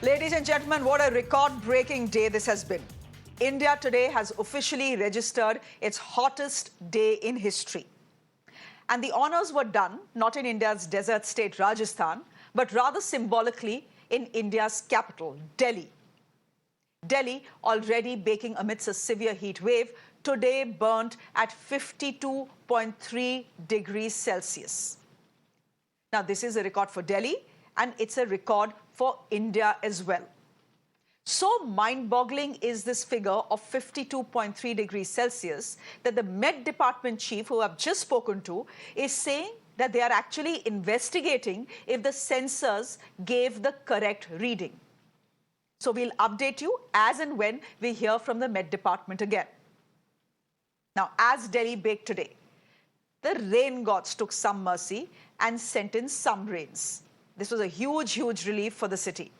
Ladies and gentlemen, what a record-breaking day this has been. India today has officially registered its hottest day in history. And the honors were done not in India's desert state Rajasthan, but rather symbolically in India's capital, Delhi. Delhi, already baking amidst a severe heat wave, today burnt at 52.3 degrees Celsius. Now, this is a record for Delhi, and it's a record for India as well. So mind-boggling is this figure of 52.3 degrees Celsius that the Met Department chief, who I've just spoken to, is saying that they are actually investigating if the sensors gave the correct reading. So we'll update you as and when we hear from the Met Department again. Now, as Delhi baked today, the rain gods took some mercy and sent in some rains. This was a huge, huge relief for the city.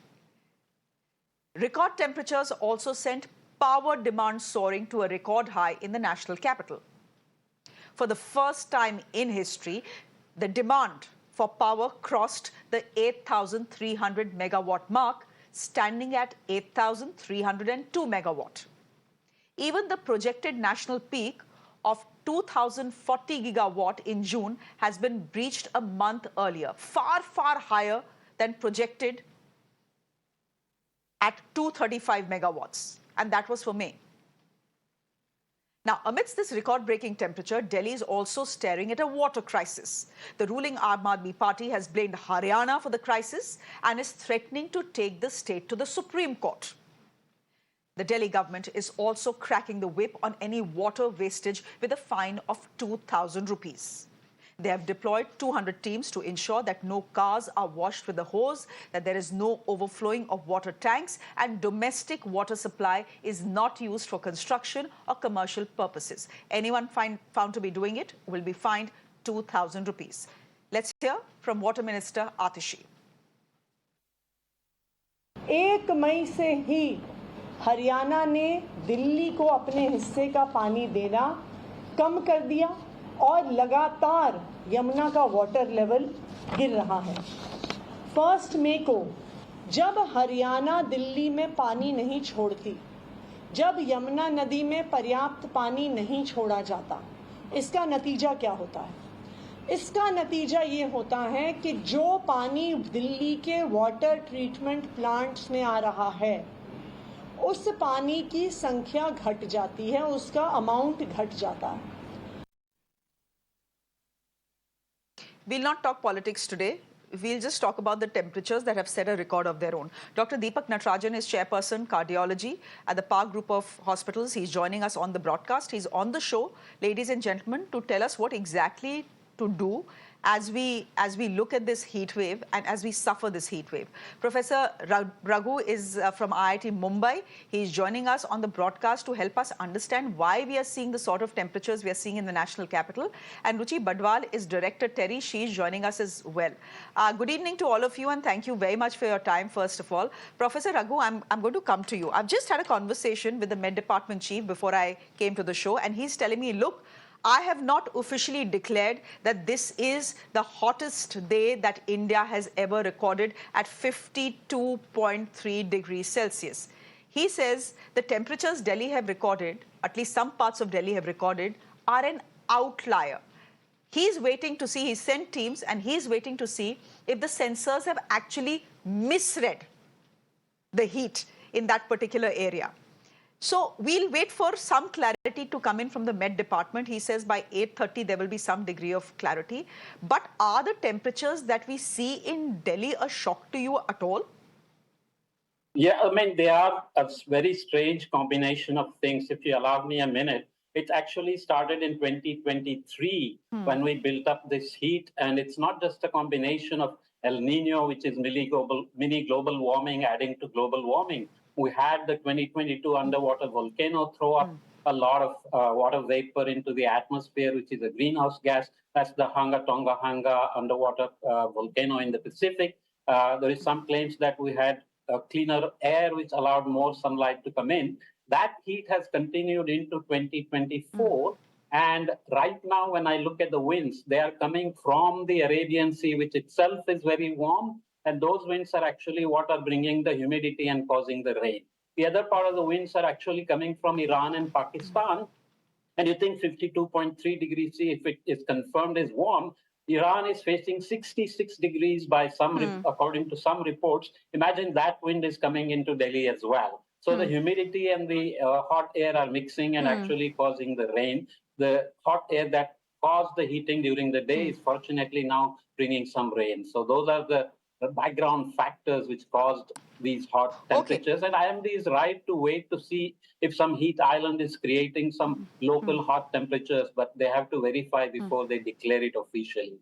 Record temperatures also sent power demand soaring to a record high in the national capital. For the first time in history, the demand for power crossed the 8,300 megawatt mark, standing at 8,302 megawatt. Even the projected national peak of 2,040 gigawatt in June has been breached a month earlier, far, far higher than projected at 235 megawatts, and that was for May. Now, amidst this record-breaking temperature, Delhi is also staring at a water crisis. The ruling Aam Aadmi Party has blamed Haryana for the crisis and is threatening to take the state to the Supreme Court. The Delhi government is also cracking the whip on any water wastage with a fine of 2,000 rupees. They have deployed 200 teams to ensure that no cars are washed with the hose, that there is no overflowing of water tanks, and domestic water supply is not used for construction or commercial purposes. Anyone found to be doing it will be fined 2,000 rupees. Let's hear from Water Minister Atishi. 1 मई से ही हरियाणा ने दिल्ली को अपने हिस्से का पानी देना कम कर दिया और लगातार यमुना का वाटर लेवल गिर रहा है। 1 मई को जब हरियाणा दिल्ली में पानी नहीं छोड़ती, जब यमुना नदी में पर्याप्त पानी नहीं छोड़ा जाता, इसका नतीजा क्या होता है? इसका नतीजा ये होता है कि जो पानी दिल्ली के वाटर ट्रीटमेंट प्लांट्स में आ रहा है, उस पानी की संख्या घट जाती है, उसका अमाउंट घट जाता है। We'll not talk politics today. We'll just talk about the temperatures that have set a record of their own. Dr. Deepak Natarajan is chairperson cardiology at the Park Group of Hospitals. He's joining us on the broadcast. He's on the show, ladies and gentlemen, to tell us what exactly to do as we look at this heat wave and as we suffer this heat wave. Professor Raghu is from IIT Mumbai. He's joining us on the broadcast to help us understand why we are seeing the sort of temperatures we are seeing in the national capital. And Ruchi Badwal is Director TERI. She's joining us as well. Good evening to all of you, and thank you very much for your time, first of all. Professor Raghu, I'm going to come to you. I've just had a conversation with the Met Department chief before I came to the show, and he's telling me, look, I have not officially declared that this is the hottest day that India has ever recorded at 52.3 degrees Celsius. He says the temperatures Delhi have recorded, at least some parts of Delhi have recorded, are an outlier. He's waiting to see, he sent teams, and he's waiting to see if the sensors have actually misread the heat in that particular area. So we'll wait for some clarity to come in from the Met Department. He says by 8:30 there will be some degree of clarity. But are the temperatures that we see in Delhi a shock to you at all? Yeah, I mean, they are a very strange combination of things. If you allow me a minute, it actually started in 2023 when we built up this heat. And it's not just a combination of El Nino, which is mini global warming adding to global warming. We had the 2022 underwater volcano throw up a lot of water vapor into the atmosphere, which is a greenhouse gas. That's the Tonga underwater volcano in the Pacific. There is some claims that we had cleaner air, which allowed more sunlight to come in. That heat has continued into 2024. And right now, when I look at the winds, they are coming from the Arabian Sea, which itself is very warm, and those winds are actually what are bringing the humidity and causing the rain. The other part of the winds are actually coming from Iran and Pakistan. And you think 52.3 degrees C, if it is confirmed as warm, Iran is facing 66 degrees by according to some reports. Imagine that wind is coming into Delhi as well. So the humidity and the hot air are mixing and actually causing the rain. The hot air that caused the heating during the day is fortunately now bringing some rain. So those are the background factors which caused these hot temperatures. And IMD is right to wait to see if some heat island is creating some local hot temperatures, but they have to verify before they declare it officially.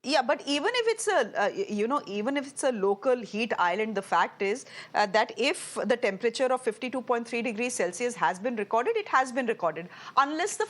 Yeah, but even if it's even if it's a local heat island, the fact is that if the temperature of 52.3 degrees Celsius has been recorded, it has been recorded, unless the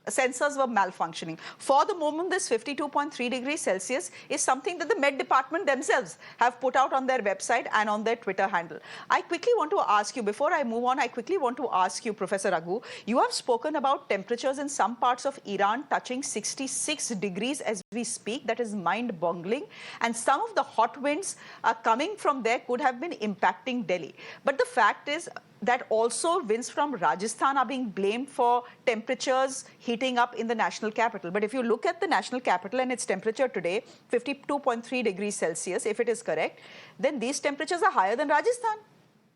sensors were malfunctioning. For the moment, this 52.3 degrees Celsius is something that the Met Department themselves have put out on their website and on their Twitter handle. I quickly want to ask you, before I move on, I quickly want to ask you, Professor Raghu, you have spoken about temperatures in some parts of Iran touching 66 degrees as we speak. That is mind-boggling. And some of the hot winds coming from there could have been impacting Delhi. But the fact is that also winds from Rajasthan are being blamed for temperatures heating up in the national capital. But if you look at the national capital and its temperature today, 52.3 degrees Celsius, if it is correct, then these temperatures are higher than Rajasthan.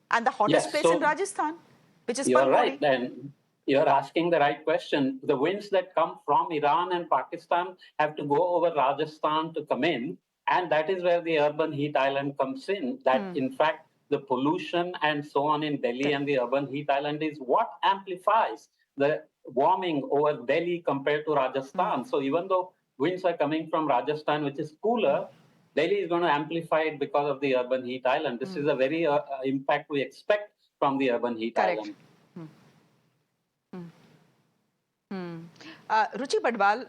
And the hottest place in Rajasthan, which is You're Pankodi. right, and you're asking the right question. The winds that come from Iran and Pakistan have to go over Rajasthan to come in, and that is where the urban heat island comes in. That, in fact, the pollution and so on in Delhi and the urban heat island is what amplifies the warming over Delhi compared to Rajasthan. So even though winds are coming from Rajasthan, which is cooler, Delhi is going to amplify it because of the urban heat island. This is a very impact we expect from the urban heat island. Ruchi Badwal,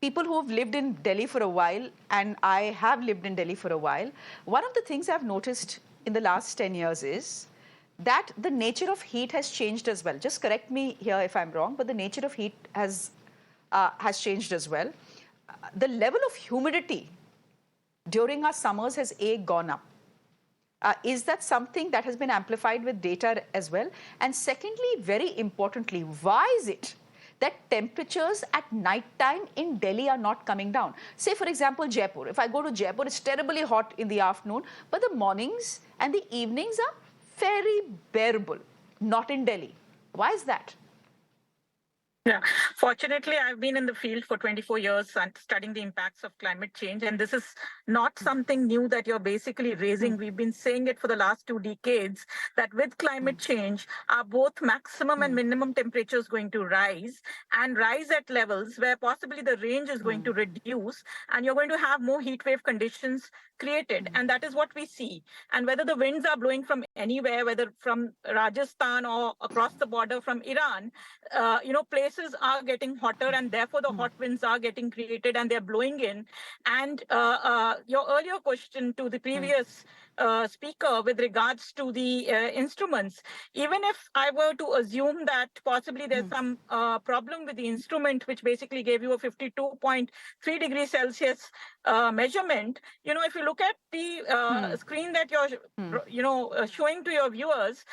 people who have lived in Delhi for a while, and I have lived in Delhi for a while, one of the things I've noticed in the last 10 years is that the nature of heat has changed as well. Just correct me here if I'm wrong, but the nature of heat has changed as well. The level of humidity during our summers has gone up. Is that something that has been amplified with data as well? And secondly, very importantly, why is it that temperatures at night time in Delhi are not coming down? Say, for example, Jaipur. If I go to Jaipur, it's terribly hot in the afternoon, but the mornings and the evenings are very bearable. Not in Delhi. Why is that? Yeah, fortunately, I've been in the field for 24 years and studying the impacts of climate change. And this is not something new that you're basically raising. We've been saying it for the last 2 decades that with climate change, are both maximum and minimum temperatures going to rise and rise at levels where possibly the range is going to reduce and you're going to have more heat wave conditions created. And that is what we see. And whether the winds are blowing from anywhere, whether from Rajasthan or across the border from Iran, places are getting hotter and therefore the hot winds are getting created and they're blowing in. And your earlier question to the previous speaker with regards to the instruments, even if I were to assume that possibly there's some problem with the instrument, which basically gave you a 52.3 degrees Celsius measurement, if you look at the screen that you're showing to your viewers,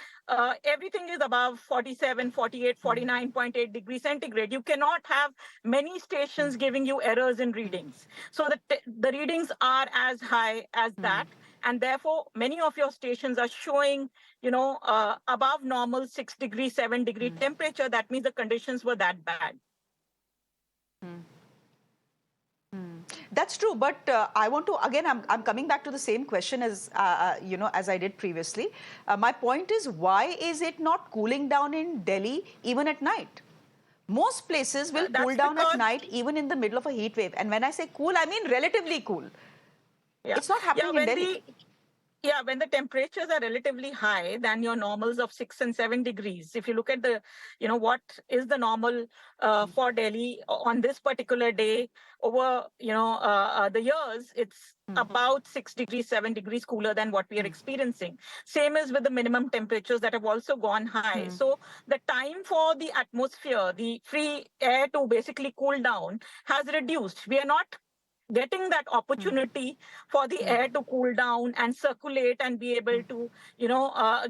everything is above 47, 48, 49.8 degrees centigrade. You cannot have many stations giving you errors in readings. So the readings are as high as that. And therefore, many of your stations are showing, above normal 6 degree, 7 degree temperature. That means the conditions were that bad. That's true, but I want to, again, I'm coming back to the same question as, as I did previously. My point is, why is it not cooling down in Delhi even at night? Most places will cool down at night even in the middle of a heat wave. And when I say cool, I mean relatively cool. Yeah. It's not happening in Delhi. When the temperatures are relatively high than your normals of 6 and 7 degrees, if you look at the, what is the normal for Delhi on this particular day over, the years, it's about 6 degrees, 7 degrees cooler than what we are experiencing. Same as with the minimum temperatures that have also gone high. So the time for the atmosphere, the free air to basically cool down has reduced. We are not getting that opportunity for the air to cool down and circulate and be able to,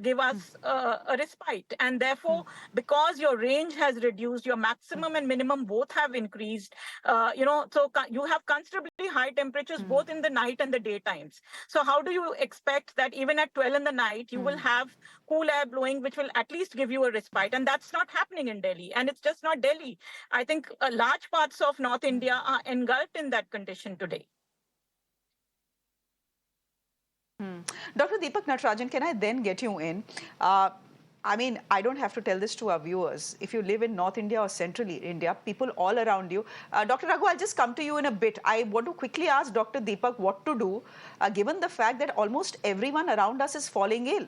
give us a respite. And therefore, because your range has reduced, your maximum and minimum both have increased, so you have considerably high temperatures both in the night and the daytimes. So how do you expect that even at 12 in the night, you will have cool air blowing, which will at least give you a respite? And that's not happening in Delhi. And it's just not Delhi. I think large parts of North India are engulfed in that condition today. Dr. Deepak Natarajan, can I then get you in? I mean, I don't have to tell this to our viewers. If you live in North India or Central India, people all around you. Dr. Raghu, I'll just come to you in a bit. I want to quickly ask Dr. Deepak what to do, given the fact that almost everyone around us is falling ill.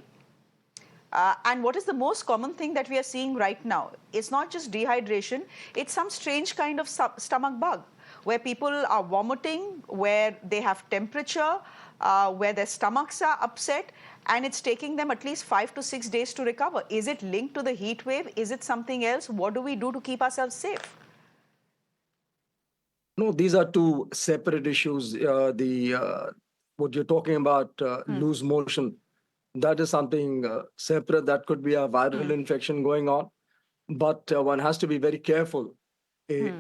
And what is the most common thing that we are seeing right now? It's not just dehydration, it's some strange kind of stomach bug, where people are vomiting, where they have temperature, where their stomachs are upset, and it's taking them at least 5 to 6 days to recover. Is it linked to the heat wave? Is it something else? What do we do to keep ourselves safe? No, these are two separate issues. What you're talking about, loose motion, that is something separate. That could be a viral infection going on. But one has to be very careful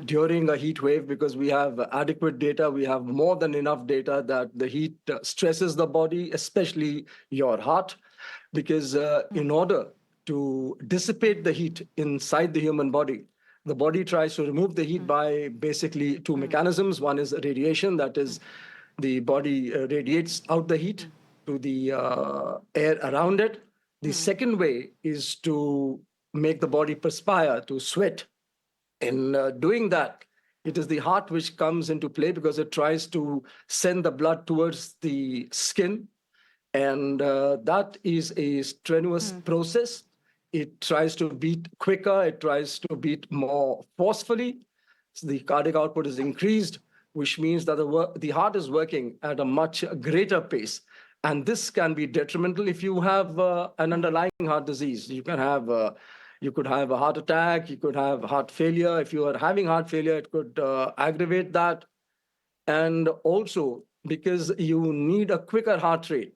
during a heat wave, because we have adequate data. We have more than enough data that the heat stresses the body, especially your heart, because in order to dissipate the heat inside the human body, the body tries to remove the heat by basically two mechanisms. One is radiation, that is, the body radiates out the heat to the air around it. The second way is to make the body perspire, to sweat. In doing that, it is the heart which comes into play, because it tries to send the blood towards the skin. And that is a strenuous process. It tries to beat quicker. It tries to beat more forcefully. So the cardiac output is increased, which means that the heart is working at a much greater pace. And this can be detrimental if you have an underlying heart disease. You could have a heart attack. You could have heart failure. If you are having heart failure, it could aggravate that. And also, because you need a quicker heart rate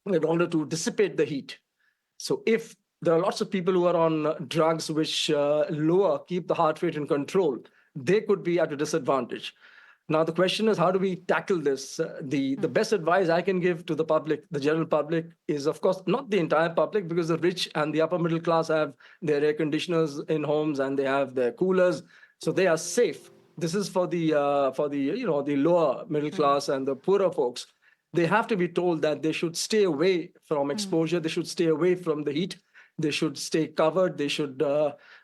in order to dissipate the heat. So if there are lots of people who are on drugs which keep the heart rate in control, they could be at a disadvantage. Now, the question is, how do we tackle this? The best advice I can give to the public, the general public, is, of course, not the entire public, because the rich and the upper middle class have their air conditioners in homes and they have their coolers, so they are safe. This is for the the lower middle class and the poorer folks. They have to be told that they should stay away from exposure. They should stay away from the heat. They should stay covered. They should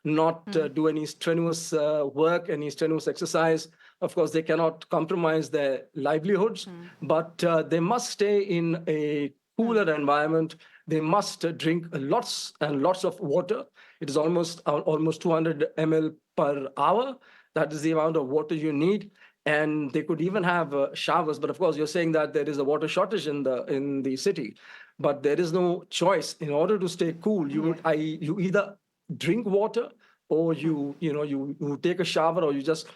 not do any strenuous work, any strenuous exercise. Of course, they cannot compromise their livelihoods, but they must stay in a cooler environment. They must drink lots and lots of water. It is almost 200 ml per hour. That is the amount of water you need. And they could even have showers. But of course, you're saying that there is a water shortage in the city. But there is no choice. In order to stay cool, you either drink water, or you take a shower, or you just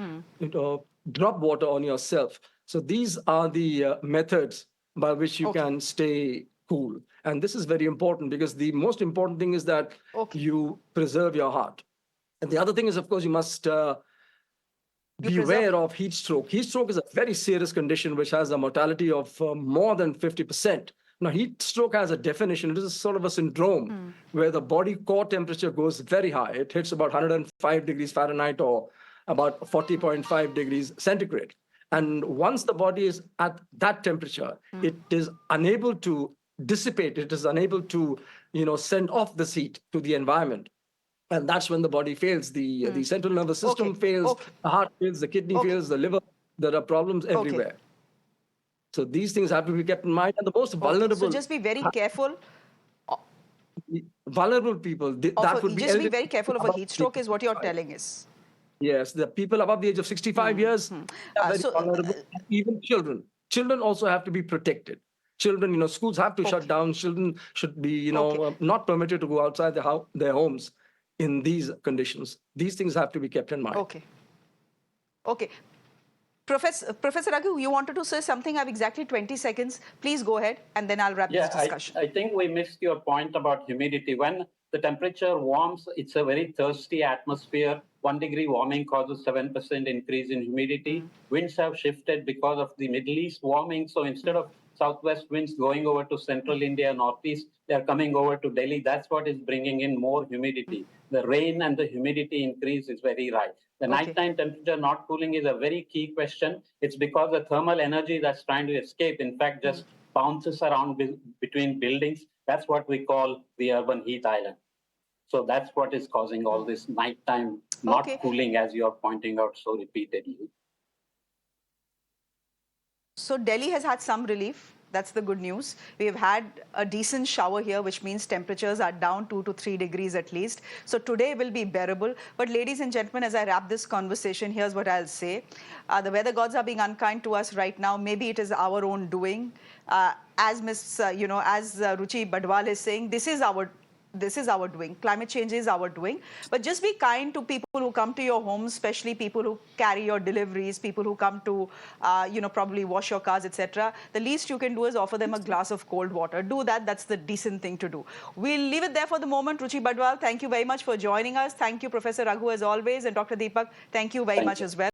drop water on yourself. So these are the methods by which you can stay cool. And this is very important, because the most important thing is that you preserve your heart. And the other thing is, of course, you must beware of heat stroke. Heat stroke is a very serious condition which has a mortality of more than 50%. Now, heat stroke has a definition. It is sort of a syndrome where the body core temperature goes very high. It hits about 105 degrees Fahrenheit or about 40.5 degrees centigrade. And once the body is at that temperature, it is unable to dissipate. It is unable to, send off this heat to the environment. And that's when the body fails. The central nervous system fails, the heart fails, the kidney fails, the liver. There are problems everywhere. So these things have to be kept in mind. And the most vulnerable... So just be very careful. Vulnerable people, that would be... Just be very careful of a heat stroke is what you're telling us. Yes, the people above the age of 65 years are very vulnerable. Even children. Children also have to be protected. Children, schools have to shut down. Children should be, not permitted to go outside their homes in these conditions. These things have to be kept in mind. Okay. Professor Raghu, you wanted to say something. I have exactly 20 seconds. Please go ahead, and then I'll wrap this discussion. I think we missed your point about humidity. When the temperature warms, it's a very thirsty atmosphere. 1 degree warming causes 7% increase in humidity. Winds have shifted because of the Middle East warming. So instead of southwest winds going over to central India, northeast, they're coming over to Delhi. That's what is bringing in more humidity. The rain and the humidity increase is very right. The nighttime temperature not cooling is a very key question. It's because the thermal energy that's trying to escape, in fact, just bounces around between buildings. That's what we call the urban heat island. So that's what is causing all this nighttime not cooling, as you're pointing out so repeatedly. So Delhi has had some relief. That's the good news. We have had a decent shower here, which means temperatures are down 2 to 3 degrees at least. So today will be bearable. But ladies and gentlemen, as I wrap this conversation, here's what I'll say. The weather gods are being unkind to us right now. Maybe it is our own doing. As Ruchi Badwal is saying, this is our doing. Climate change is our doing. But just be kind to people who come to your homes, especially people who carry your deliveries, people who come to, probably wash your cars, etc. The least you can do is offer them a glass of cold water. Do that. That's the decent thing to do. We'll leave it there for the moment. Ruchi Badwal, thank you very much for joining us. Thank you, Professor Raghu, as always. And Dr. Deepak, thank you very much as well.